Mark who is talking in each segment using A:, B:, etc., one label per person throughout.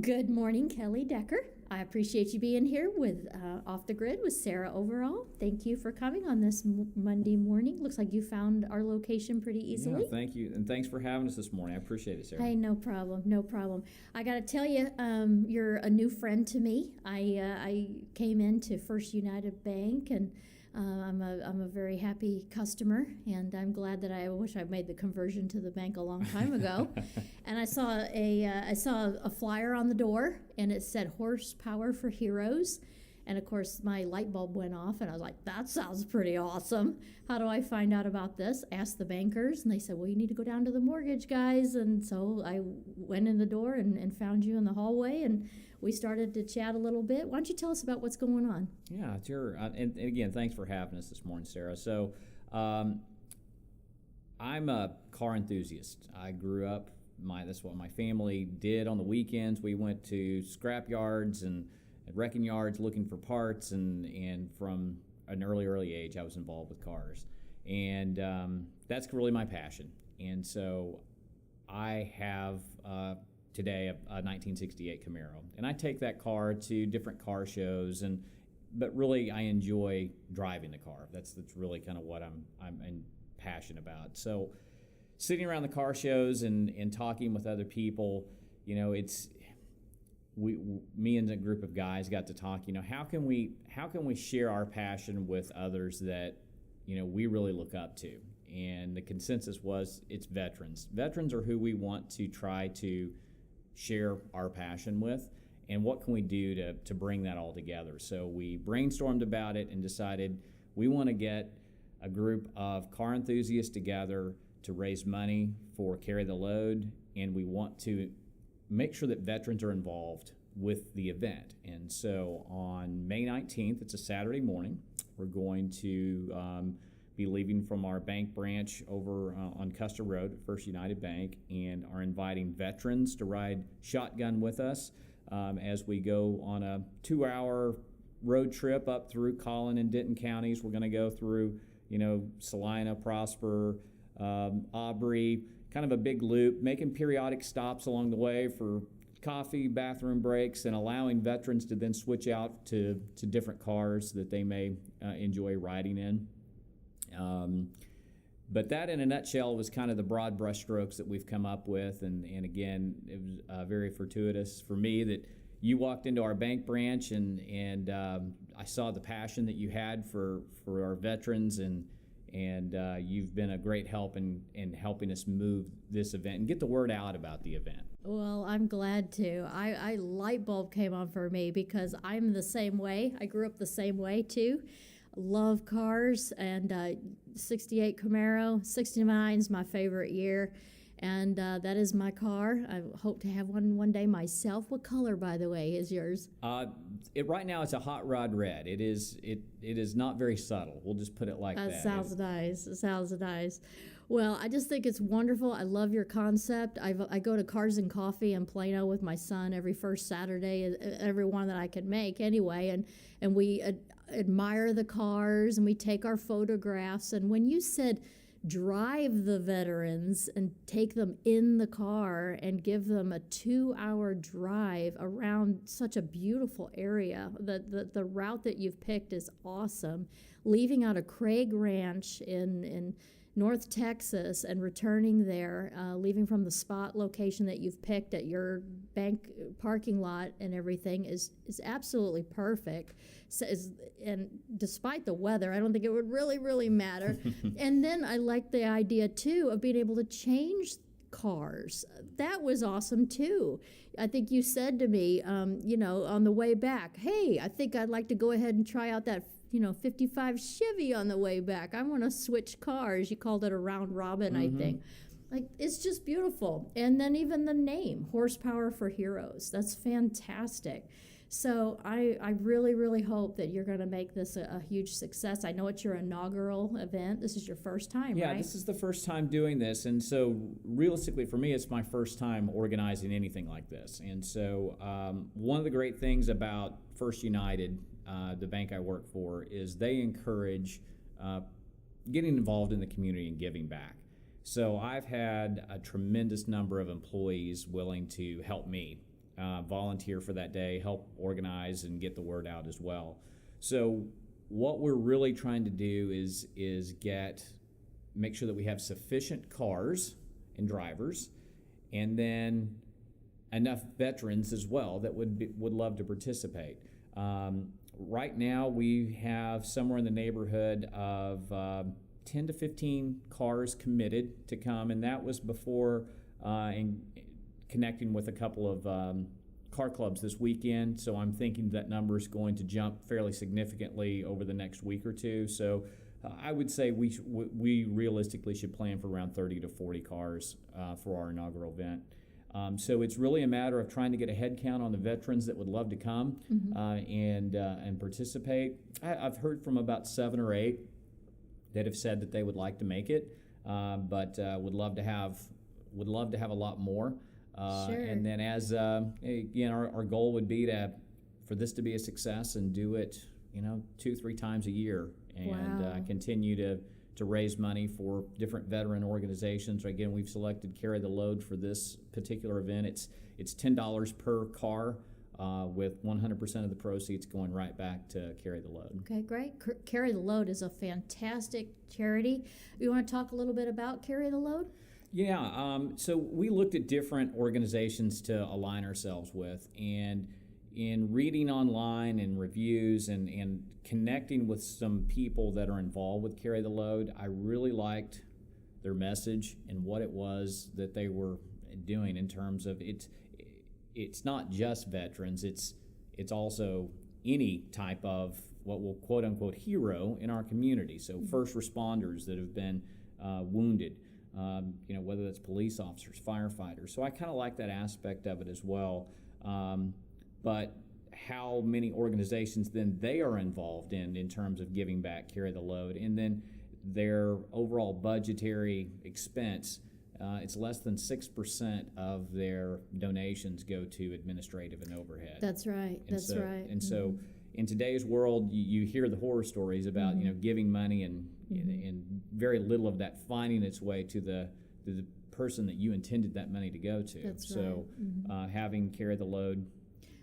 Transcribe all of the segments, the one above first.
A: Good morning, Kelly Decker. I appreciate you being here with Off the Grid with Sara Overal. Thank you for coming on this Monday morning. Looks like you found our location pretty easily.
B: Yeah, thank you, and thanks for having us this morning. I appreciate it, Sara.
A: Hey, no problem, no problem. I got to tell you, you're a new friend to me. I came into First United Bank, and I'm a very happy customer, and I'm glad that I wish I made the conversion to the bank a long time ago. And I saw a flyer on the door, and it said "Horsepower for Heroes." And of course, my light bulb went off, and I was like, that sounds pretty awesome. How do I find out about this? Asked the bankers, and they said, well, you need to go down to the mortgage guys. And so I went in the door and found you in the hallway, and we started to chat a little bit. Why don't you tell us about what's going on?
B: Yeah, sure. And again, thanks for having us this morning, Sara. So I'm a car enthusiast. I grew up, that's what my family did on the weekends. We went to scrap yards and wrecking yards looking for parts, and from an early age I was involved with cars, and that's really my passion. And so I have today a 1968 Camaro, and I take that car to different car shows, but really I enjoy driving the car. That's really kind of what I'm passionate about. So sitting around the car shows and talking with other people, it's me and a group of guys got to talk. How can we share our passion with others that we really look up to? And the consensus was it's veterans. Veterans are who we want to try to share our passion with. And what can we do to bring that all together? So we brainstormed about it and decided we want to get a group of car enthusiasts together to raise money for Carry the Load, and we want to make sure that veterans are involved with the event. And so on May 19th, it's a Saturday morning, we're going to be leaving from our bank branch over on Custer Road at First United Bank, and are inviting veterans to ride shotgun with us as we go on a 2-hour road trip up through Collin and Denton counties. We're going to go through, Salina, Prosper, Aubrey, kind of a big loop, making periodic stops along the way for coffee, bathroom breaks, and allowing veterans to then switch out to different cars that they may enjoy riding in. But that, in a nutshell, was kind of the broad brushstrokes that we've come up with. And again, it was very fortuitous for me that you walked into our bank branch, and I saw the passion that you had for our veterans, and you've been a great help in helping us move this event and get the word out about the event.
A: Well, I'm glad to. I light bulb came on for me because I'm the same way. I grew up the same way too. Love cars, and 68 Camaro, 69 is my favorite year. And that is my car. I hope to have one day myself. What color, by the way, is yours?
B: Right now it's a hot rod red. It is not very subtle. We'll just put it like that.
A: Sounds nice. It sounds nice. Well, I just think it's wonderful. I love your concept. I go to Cars and Coffee in Plano with my son every first Saturday, every one that I can make anyway, and we admire the cars and we take our photographs. And when you said drive the veterans and take them in the car and give them a 2-hour drive around such a beautiful area. The route that you've picked is awesome. Leaving out of Craig Ranch in North Texas and returning there, leaving from the spot location that you've picked at your bank parking lot and everything is absolutely perfect. So and despite the weather, I don't think it would really matter. And then I like the idea too of being able to change cars. That was awesome too. I think you said to me, on the way back, hey, I think I'd like to go ahead and try out that 55 Chevy on the way back. I want to switch cars. You called it a round robin, mm-hmm. I think. Like, it's just beautiful. And then even the name, Horsepower for Heroes. That's fantastic. So I really hope that you're going to make this a huge success. I know it's your inaugural event. This is your first time, right?
B: Yeah, this is the first time doing this. And so realistically, for me, it's my first time organizing anything like this. And so one of the great things about First United, the bank I work for, is they encourage getting involved in the community and giving back. So I've had a tremendous number of employees willing to help me volunteer for that day, help organize and get the word out as well. So what we're really trying to do is make sure that we have sufficient cars and drivers, and then enough veterans as well that would love to participate. Right now, we have somewhere in the neighborhood of 10 to 15 cars committed to come, and that was before connecting with a couple of car clubs this weekend. So I'm thinking that number is going to jump fairly significantly over the next week or two. So I would say we realistically should plan for around 30 to 40 cars for our inaugural event. So it's really a matter of trying to get a head count on the veterans that would love to come and participate. I've heard from about 7 or 8 that have said that they would like to make it, but would love to have a lot more.
A: Sure.
B: And then again, our goal would be for this to be a success and do it 2-3 times a year and continue to raise money for different veteran organizations. Again, we've selected Carry the Load for this particular event. It's $10 per car, with 100% of the proceeds going right back to Carry the Load.
A: Okay, great. Carry the Load is a fantastic charity. You want to talk a little bit about Carry the Load?
B: Yeah, so we looked at different organizations to align ourselves with, and in reading online and reviews and connecting with some people that are involved with Carry the Load, I really liked their message and what it was that they were doing in terms of it's not just veterans, it's also any type of what we'll quote unquote hero in our community. So first responders that have been wounded, whether that's police officers, firefighters. So I kind of like that aspect of it as well. But how many organizations then they are involved in terms of giving back, Carry the Load, and then their overall budgetary expense, it's less than 6% of their donations go to administrative and overhead.
A: That's right.
B: And so in today's world, you hear the horror stories about giving money and very little of that finding its way to the person that you intended that money to go to.
A: That's
B: so
A: right.
B: Having Carry the Load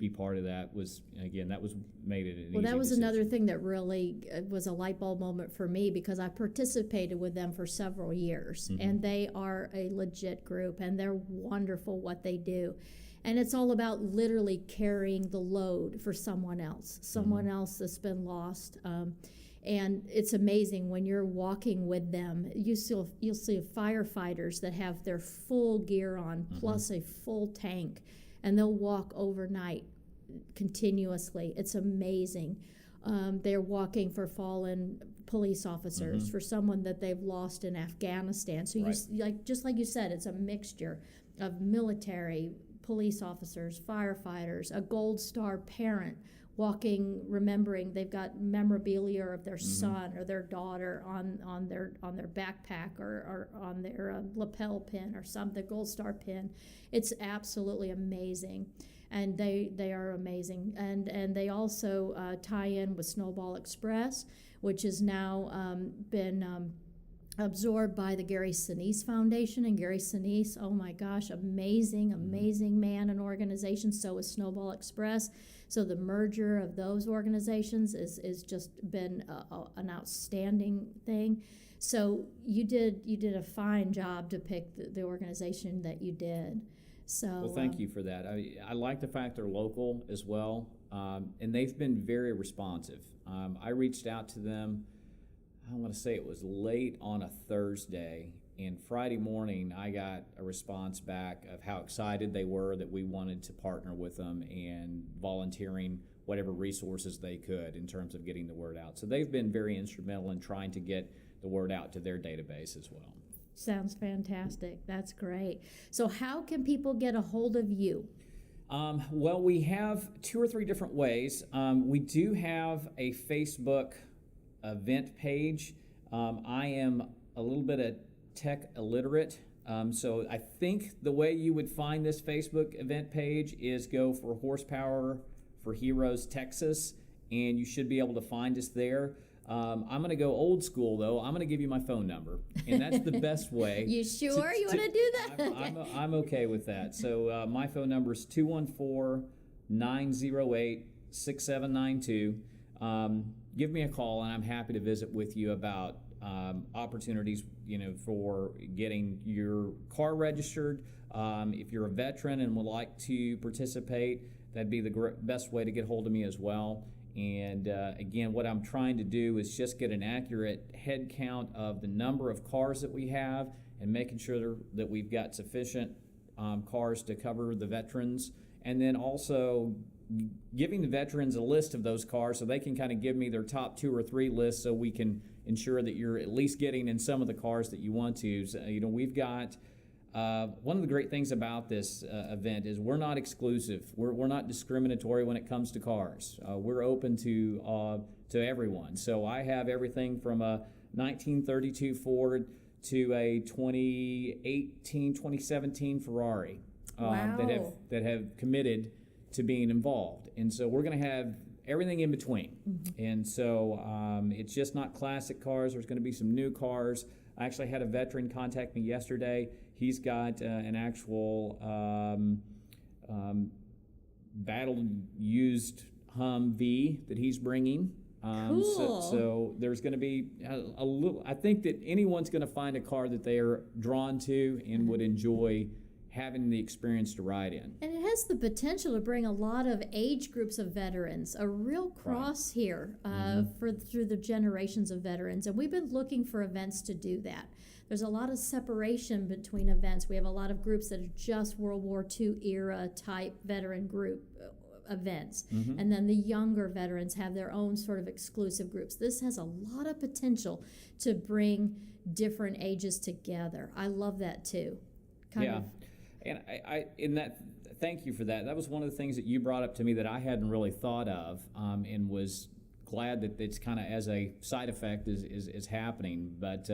B: be part of that made it an easy
A: that was
B: decision.
A: another thing that really was a light bulb moment for me, because I participated with them for several years, and they are a legit group, and they're wonderful what they do. And it's all about literally carrying the load for someone else that's been lost. And it's amazing when you're walking with them. You'll see firefighters that have their full gear on, plus a full tank, and they'll walk overnight continuously. It's amazing. They're walking for fallen police officers, for someone that they've lost in Afghanistan. So just like you said, it's a mixture of military, police officers, firefighters, a Gold Star parent walking, remembering they've got memorabilia of their son or their daughter on their backpack or on their lapel pin or something, Gold Star pin. It's absolutely amazing, and they are amazing. And they also tie in with Snowball Express, which has now been absorbed by the Gary Sinise Foundation. And Gary Sinise, oh my gosh, amazing man and organization. So is Snowball Express. So the merger of those organizations is just been an outstanding thing. So you did a fine job to pick the organization that you did. So
B: well, thank you for that. I like the fact they're local as well, and they've been very responsive. I reached out to them, I want to say it was late on a Thursday, and Friday morning I got a response back of how excited they were that we wanted to partner with them and volunteering whatever resources they could in terms of getting the word out. So they've been very instrumental in trying to get the word out to their database as well.
A: Sounds fantastic. That's great. So how can people get a hold of you?
B: Well, we have 2 or 3 different ways. We do have a Facebook event page. I am a little bit of tech illiterate, so I think the way you would find this Facebook event page is go for Horsepower for Heroes Texas, and you should be able to find us there. I'm going to go old school, though. I'm going to give you my phone number, and that's the best way.
A: You sure you want to do that?
B: I'm okay with that. So my phone number is 214-908-6792. Give me a call, and I'm happy to visit with you about opportunities, for getting your car registered. If you're a veteran and would like to participate, that'd be the best way to get hold of me as well. And again, what I'm trying to do is just get an accurate head count of the number of cars that we have and making sure that we've got sufficient cars to cover the veterans. And then also giving the veterans a list of those cars so they can kind of give me their top 2 or 3 lists so we can ensure that you're at least getting in some of the cars that you want to. So, we've got one of the great things about this event is we're not exclusive. We're not discriminatory when it comes to cars. We're open to everyone. So I have everything from a 1932 Ford to a 2018, 2017 Ferrari
A: Wow.
B: that have committed to being involved. And so we're going to have everything in between.
A: Mm-hmm.
B: And so it's just not classic cars. There's going to be some new cars. I actually had a veteran contact me yesterday. He's got an actual battle-used Humvee that he's bringing.
A: Cool.
B: So there's going to be a little. I think that anyone's going to find a car that they are drawn to and would enjoy having the experience to ride in.
A: And it has the potential to bring a lot of age groups of veterans, a real cross here through the generations of veterans. And we've been looking for events to do that. There's a lot of separation between events. We have a lot of groups that are just World War II era type veteran group events. And then the younger veterans have their own sort of exclusive groups. This has a lot of potential to bring different ages together. I love that too.
B: And I in that, thank you for that. That was one of the things that you brought up to me that I hadn't really thought of, and was glad that it's kind of as a side effect is happening. But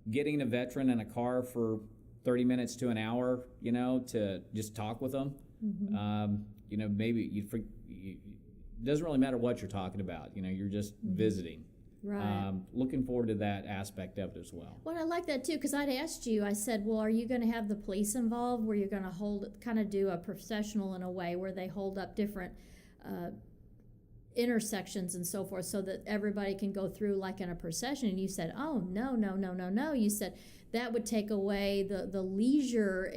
B: getting a veteran in a car for 30 minutes to an hour, to just talk with them, maybe it doesn't really matter what you're talking about. You're just visiting.
A: Right.
B: Looking forward to that aspect of it as well.
A: Well, I like that too, because I'd asked you, I said, well, are you going to have the police involved where you're going to kind of do a processional in a way where they hold up different intersections and so forth so that everybody can go through like in a procession? And you said, oh, no. You said that would take away the leisure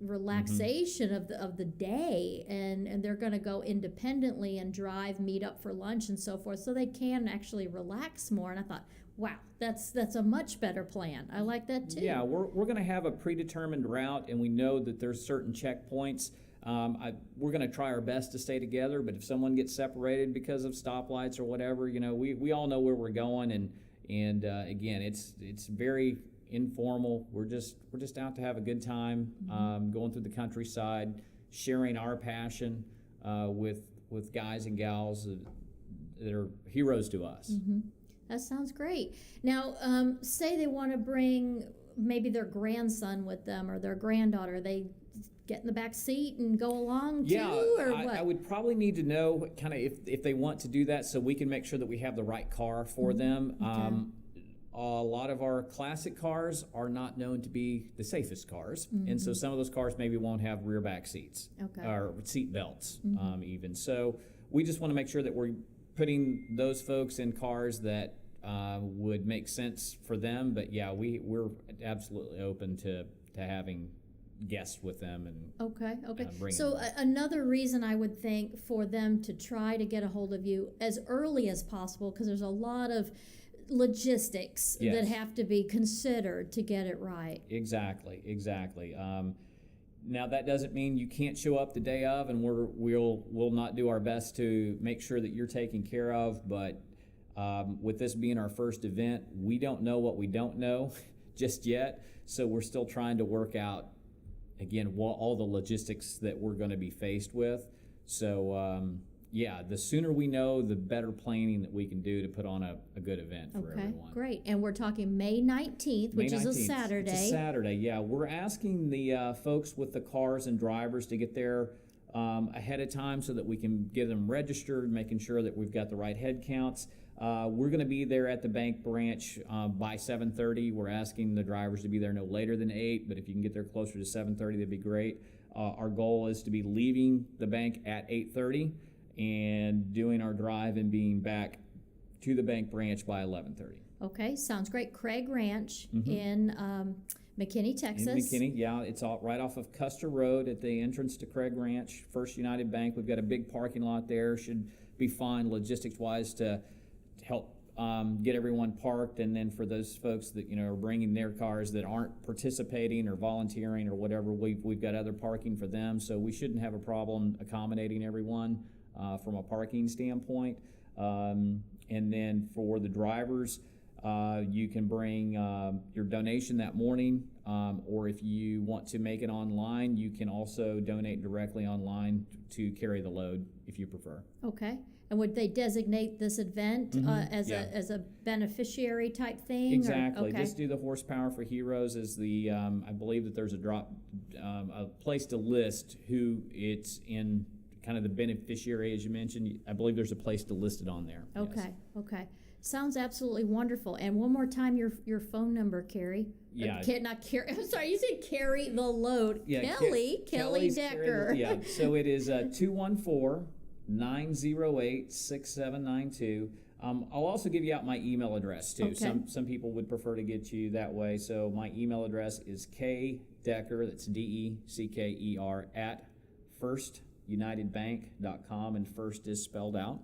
A: relaxation of the day, and they're going to go independently and drive, meet up for lunch and so forth, so they can actually relax more. And I thought, wow, that's a much better plan. I like that too.
B: Yeah, we're going to have a predetermined route, and we know that there's certain checkpoints. We're going to try our best to stay together, but if someone gets separated because of stoplights or whatever, we all know where we're going, and again, it's very informal. We're just out to have a good time, going through the countryside, sharing our passion with guys and gals that are heroes to us.
A: That sounds great. Now, say they want to bring maybe their grandson with them or their granddaughter. They get in the back seat and go along too, or what?
B: I would probably need to know kind of if they want to do that, so we can make sure that we have the right car for them.
A: Okay.
B: A lot of our classic cars are not known to be the safest cars, and so some of those cars maybe won't have rear back seats or seat belts even. So we just want to make sure that we're putting those folks in cars that would make sense for them. But yeah, we're absolutely open to having guests with them and
A: okay. So another reason I would think for them to try to get a hold of you as early as possible, because there's a lot of logistics that have to be considered to get it right.
B: Exactly. Now that doesn't mean you can't show up the day of, and we'll not do our best to make sure that you're taken care of. But with this being our first event, we don't know what we don't know just yet. So we're still trying to work out, again, all the logistics that we're going to be faced with. So the sooner we know, the better planning that we can do to put on a good event for everyone.
A: Okay, great. And we're talking May 19th, which is a Saturday.
B: It's a Saturday, yeah. We're asking the folks with the cars and drivers to get there ahead of time so that we can get them registered, making sure that we've got the right head counts. We're going to be there at the bank branch by 7:30. We're asking the drivers to be there no later than 8, but if you can get there closer to 7:30, that'd be great. Our goal is to be leaving the bank at 8:30 and doing our drive and being back to the bank branch by 11:30.
A: Okay, sounds great. Craig Ranch in McKinney, Texas.
B: In McKinney, yeah, it's all right off of Custer Road at the entrance to Craig Ranch, First United Bank. We've got a big parking lot there. Should be fine logistics-wise to help get everyone parked, and then for those folks that are bringing their cars that aren't participating or volunteering or whatever, we've got other parking for them, so we shouldn't have a problem accommodating everyone from a parking standpoint. And then for the drivers, you can bring your donation that morning, or if you want to make it online, you can also donate directly online to carry the load if you prefer.
A: Okay. And would they designate this event as a beneficiary type thing?
B: Exactly.
A: Okay.
B: Just do the Horsepower for Heroes as the, I believe that there's a place to list who it's in, kind of the beneficiary, as you mentioned. I believe there's a place to list it on there.
A: Okay.
B: Yes.
A: Okay. Sounds absolutely wonderful. And one more time, your phone number, Carrie.
B: Yeah.
A: Not Carrie. I'm sorry, you said carry the load.
B: Yeah,
A: Kelly
B: Kelly's
A: Decker.
B: So it is 214-908-6792. I'll also give you out my email address too.
A: Okay.
B: Some people would prefer to get you that way. So my email address is kdecker, that's DECKER, at firstunitedbank.com, and first is spelled out.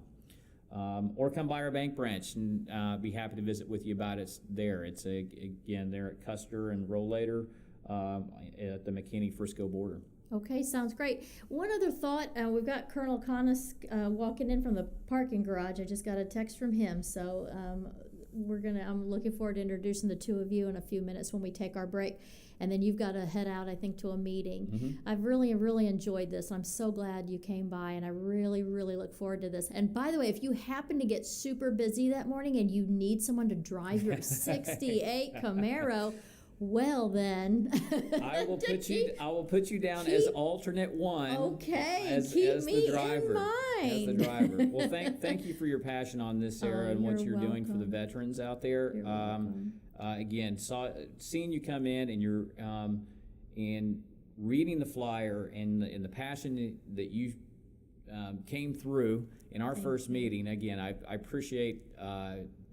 B: Or come by our bank branch and be happy to visit with you about it there. It's again there at Custer and Rollator at the McKinney-Frisco border.
A: Okay, sounds great. One other thought, we've got Colonel Connus walking in from the parking garage. I just got a text from him, so I'm looking forward to introducing the two of you in a few minutes when we take our break. And then you've got to head out, I think, to a meeting. I've really, really enjoyed this. I'm so glad you came by, and I really, really look forward to this. And by the way, if you happen to get super busy that morning and you need someone to drive your 68 Camaro, well then,
B: I will put you down as alternate one.
A: Okay,
B: as
A: me
B: the driver.
A: in mind.
B: As the driver. Well, thank you for your passion on this, Sarah, and what you're doing for the
A: welcome.
B: veterans out there.
A: You're welcome.
B: Again, seeing you come in and you're and reading the flyer and the passion that you came through in our first meeting. Again, I appreciate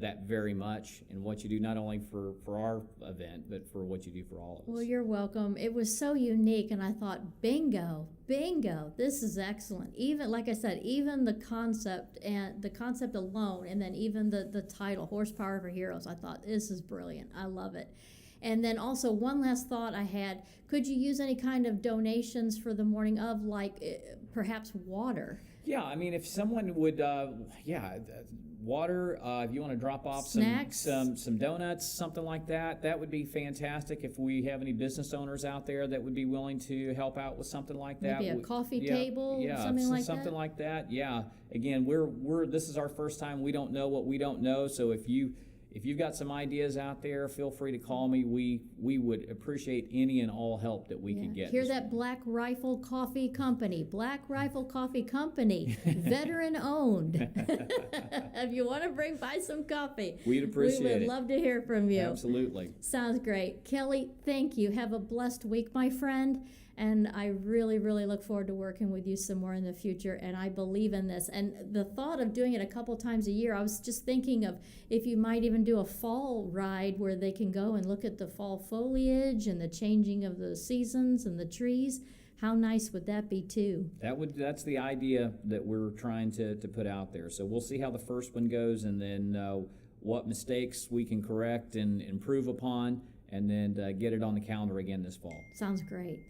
B: that very much, and what you do not only for our event, but for what you do for all of us.
A: Well, you're welcome. It was so unique, and I thought, bingo, this is excellent. Even, like I said, even the concept alone, and then even the title, Horsepower for Heroes, I thought, this is brilliant. I love it. And then also, one last thought I had, could you use any kind of donations for the morning of, like perhaps water?
B: Yeah, I mean, if someone would, water, if you want to drop off
A: Snacks.
B: some donuts, something like that, that would be fantastic. If we have any business owners out there that would be willing to help out with something like that.
A: Maybe a coffee table, something like that?
B: Something like that, yeah. Again, this is our first time. We don't know what we don't know, so if you've got some ideas out there, feel free to call me. We would appreciate any and all help that we could get.
A: Hear that, Black Rifle Coffee Company, veteran owned. If you want to buy some coffee,
B: we'd appreciate it.
A: We would love to hear from you.
B: Absolutely.
A: Sounds great. Kelly, thank you. Have a blessed week, my friend. And I really, really look forward to working with you some more in the future, and I believe in this. And the thought of doing it a couple times a year, I was just thinking of if you might even do a fall ride where they can go and look at the fall foliage and the changing of the seasons and the trees. How nice would that be, too?
B: That's the idea that we're trying to put out there. So we'll see how the first one goes, and then what mistakes we can correct and improve upon, and then get it on the calendar again this fall.
A: Sounds great.